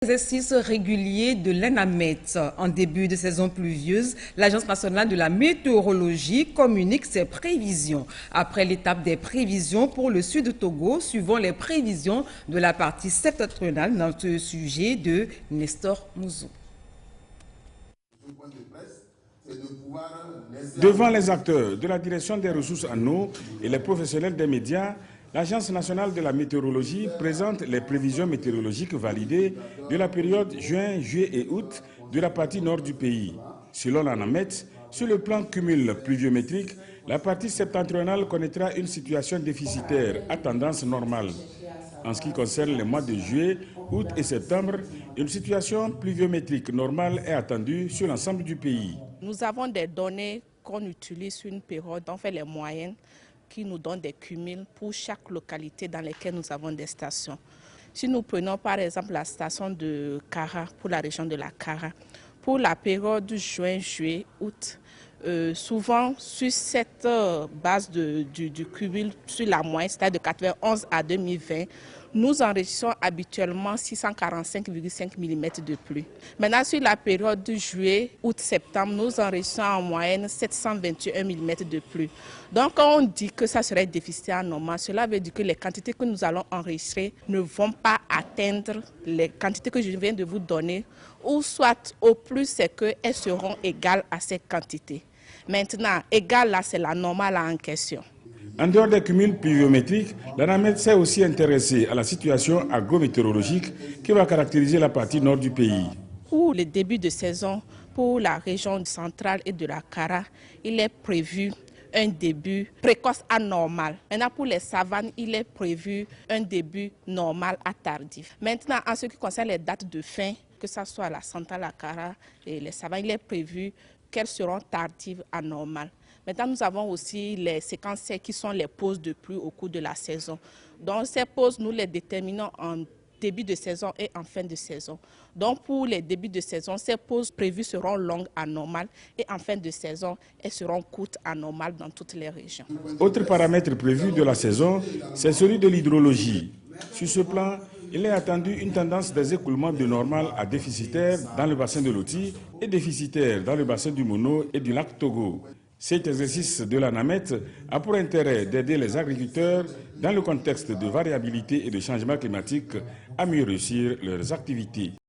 Exercice régulier de l'ENAMET. En début de saison pluvieuse, l'Agence nationale de la météorologie communique ses prévisions. Après l'étape des prévisions pour le sud du Togo, suivant les prévisions de la partie septentrionale dans ce sujet de Nestor Mouzou. Devant les acteurs de la direction des ressources en eau et les professionnels des médias, l'Agence nationale de la météorologie présente les prévisions météorologiques validées de la période juin, juillet et août de la partie nord du pays. Selon l'ANAMET, sur le plan cumul pluviométrique, la partie septentrionale connaîtra une situation déficitaire à tendance normale. En ce qui concerne les mois de juillet, août et septembre, une situation pluviométrique normale est attendue sur l'ensemble du pays. Nous avons des données qu'on utilise sur une période, on fait les moyennes, qui nous donnent des cumuls pour chaque localité dans laquelle nous avons des stations. Si nous prenons par exemple la station de Kara, pour la région de la Kara, pour la période juin, juillet, août, souvent sur cette base du cumul, sur la moyenne, c'est-à-dire de 91 à 2020, nous enregistrons habituellement 645,5 mm de pluie. Maintenant, sur la période de juillet, août, septembre, nous enregistrons en moyenne 721 mm de pluie. Donc, quand on dit que ça serait déficitaire normal, cela veut dire que les quantités que nous allons enregistrer ne vont pas atteindre les quantités que je viens de vous donner, ou soit au plus c'est qu'elles seront égales à ces quantités. Maintenant, égale là, c'est la normale en question. En dehors des cumuls pluviométriques, l'ANAMET s'est aussi intéressée à la situation agrométéorologique qui va caractériser la partie nord du pays. Pour le début de saison, pour la région centrale et de la Kara, il est prévu un début précoce à normal. Maintenant, pour les savanes, il est prévu un début normal à tardif. Maintenant, en ce qui concerne les dates de fin, que ce soit la centrale, la Kara et les savanes, il est prévu qu'elles seront tardives à normal. Maintenant, nous avons aussi les séquences qui sont les pauses de pluie au cours de la saison. Donc, ces pauses, nous les déterminons en début de saison et en fin de saison. Donc, pour les débuts de saison, ces pauses prévues seront longues à normal et en fin de saison, elles seront courtes à normal dans toutes les régions. Autre paramètre prévu de la saison, c'est celui de l'hydrologie. Sur ce plan, il est attendu une tendance des écoulements de normal à déficitaire dans le bassin de l'Oti et déficitaire dans le bassin du Mono et du lac Togo. Cet exercice de l'ANAMET a pour intérêt d'aider les agriculteurs dans le contexte de variabilité et de changement climatique à mieux réussir leurs activités.